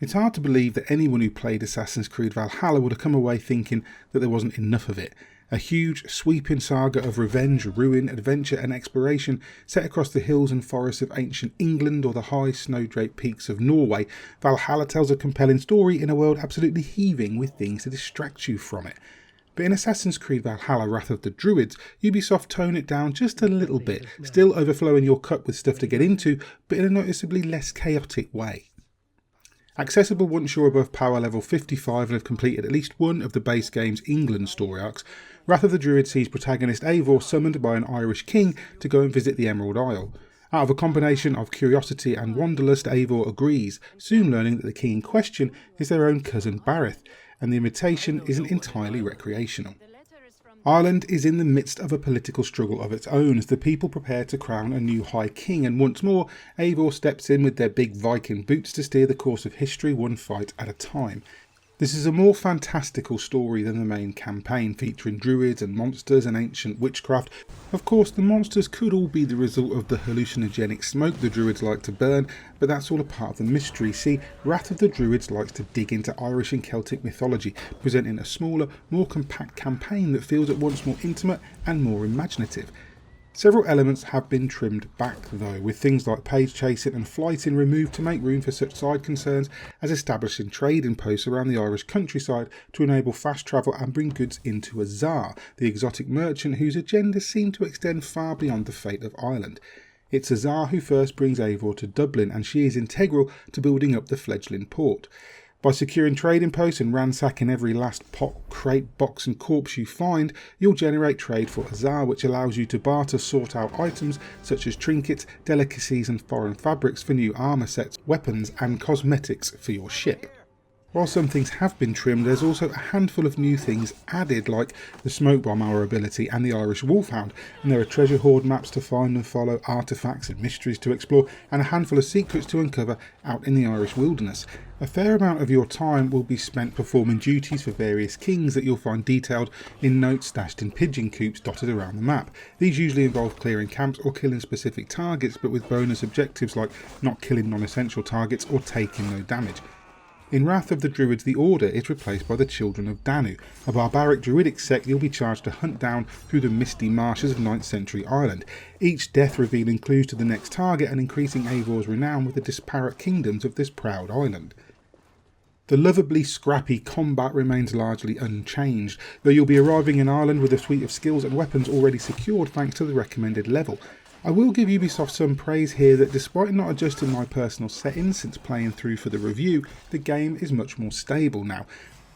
It's hard to believe that anyone who played Assassin's Creed Valhalla would have come away thinking that there wasn't enough of it. A huge, sweeping saga of revenge, ruin, adventure and exploration set across the hills and forests of ancient England or the high snow-draped peaks of Norway, Valhalla tells a compelling story in a world absolutely heaving with things to distract you from it. But in Assassin's Creed Valhalla Wrath of the Druids, Ubisoft tone it down just a little bit, still overflowing your cup with stuff to get into, but in a noticeably less chaotic way. Accessible once you're above power level 55 and have completed at least one of the base game's England story arcs, Wrath of the Druids sees protagonist Eivor summoned by an Irish king to go and visit the Emerald Isle. Out of a combination of curiosity and wanderlust, Eivor agrees, soon learning that the king in question is their own cousin Barith, and the invitation isn't entirely recreational. Ireland is in the midst of a political struggle of its own as the people prepare to crown a new High King, and once more Eivor steps in with their big Viking boots to steer the course of history one fight at a time. This is a more fantastical story than the main campaign, featuring druids and monsters and ancient witchcraft. Of course, the monsters could all be the result of the hallucinogenic smoke the druids like to burn, but that's all a part of the mystery. See, Wrath of the Druids likes to dig into Irish and Celtic mythology, presenting a smaller, more compact campaign that feels at once more intimate and more imaginative. Several elements have been trimmed back though, with things like page chasing and flighting removed to make room for such side concerns as establishing trading posts around the Irish countryside to enable fast travel and bring goods into Azar, the exotic merchant whose agenda seemed to extend far beyond the fate of Ireland. It's Azar who first brings Eivor to Dublin, and she is integral to building up the fledgling port. By securing trading posts and ransacking every last pot, crate, box and corpse you find, you'll generate trade for Azar, which allows you to barter sort out items such as trinkets, delicacies and foreign fabrics for new armour sets, weapons and cosmetics for your ship. While some things have been trimmed, there's also a handful of new things added, like the smoke bomb hour ability and the Irish Wolfhound, and there are treasure hoard maps to find and follow, artefacts and mysteries to explore, and a handful of secrets to uncover out in the Irish wilderness. A fair amount of your time will be spent performing duties for various kings that you'll find detailed in notes stashed in pigeon coops dotted around the map. These usually involve clearing camps or killing specific targets, but with bonus objectives like not killing non-essential targets or taking no damage. In Wrath of the Druids, the Order is replaced by the Children of Danu, a barbaric druidic sect you'll be charged to hunt down through the misty marshes of 9th century Ireland, each death revealing clues to the next target and increasing Eivor's renown with the disparate kingdoms of this proud island. The lovably scrappy combat remains largely unchanged, though you'll be arriving in Ireland with a suite of skills and weapons already secured thanks to the recommended level. I will give Ubisoft some praise here that despite not adjusting my personal settings since playing through for the review, the game is much more stable now.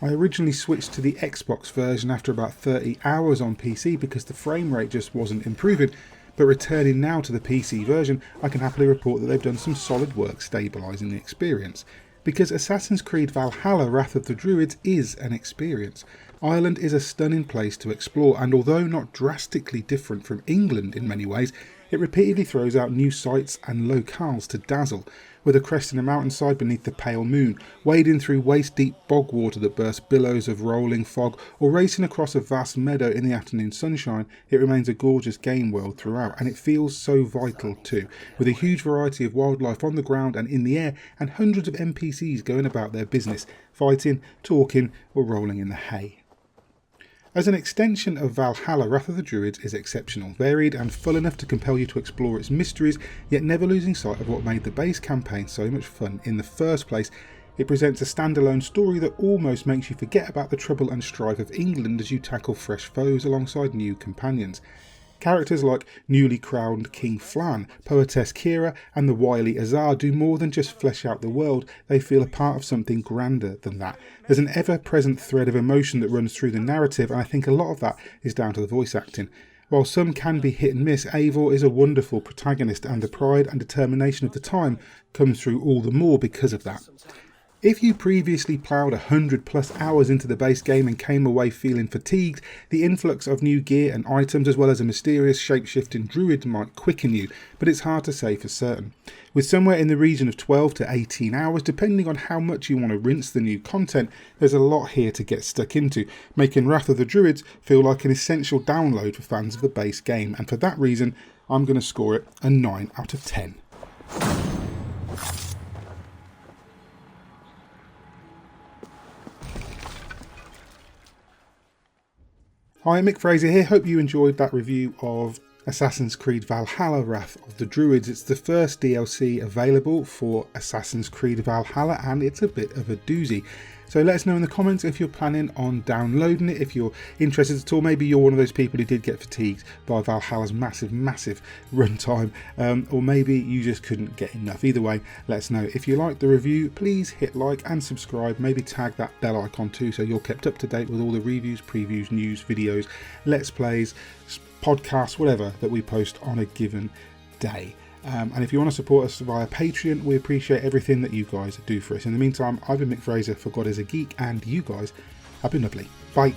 I originally switched to the Xbox version after about 30 hours on PC because the frame rate just wasn't improving, but returning now to the PC version, I can happily report that they've done some solid work stabilising the experience. Because Assassin's Creed Valhalla Wrath of the Druids is an experience. Ireland is a stunning place to explore, and although not drastically different from England in many ways, it repeatedly throws out new sights and locales to dazzle, whether cresting a mountainside beneath the pale moon, wading through waist-deep bog water that bursts billows of rolling fog, or racing across a vast meadow in the afternoon sunshine. It remains a gorgeous game world throughout, and it feels so vital too, with a huge variety of wildlife on the ground and in the air, and hundreds of NPCs going about their business, fighting, talking, or rolling in the hay. As an extension of Valhalla, Wrath of the Druids is exceptional, varied and full enough to compel you to explore its mysteries, yet never losing sight of what made the base campaign so much fun in the first place. It presents a standalone story that almost makes you forget about the trouble and strife of England as you tackle fresh foes alongside new companions. Characters like newly crowned King Flann, poetess Kira and the wily Azar do more than just flesh out the world, they feel a part of something grander than that. There's an ever-present thread of emotion that runs through the narrative, and I think a lot of that is down to the voice acting. While some can be hit and miss, Eivor is a wonderful protagonist, and the pride and determination of the time comes through all the more because of that. If you previously ploughed 100+ hours into the base game and came away feeling fatigued, the influx of new gear and items as well as a mysterious shape-shifting druid might quicken you, but it's hard to say for certain. With somewhere in the region of 12 to 18 hours, depending on how much you want to rinse the new content, there's a lot here to get stuck into, making Wrath of the Druids feel like an essential download for fans of the base game, and for that reason, I'm going to score it a 9 out of 10. Hi, Mick Fraser here. Hope you enjoyed that review of Assassin's Creed Valhalla Wrath of the Druids. It's the first DLC available for Assassin's Creed Valhalla, and it's a bit of a doozy. So let us know in the comments if you're planning on downloading it, if you're interested at all. Maybe you're one of those people who did get fatigued by Valhalla's massive runtime, or maybe you just couldn't get enough. Either way, let us know. If you liked the review, please hit like and subscribe. Maybe tag that bell icon too, so you're kept up to date with all the reviews, previews, news, videos, let's plays, podcasts, whatever that we post on a given day. And if you want to support us via Patreon, we appreciate everything that you guys do for us. In the meantime, I've been Mick Fraser for God is a Geek, and you guys have been lovely. Bye.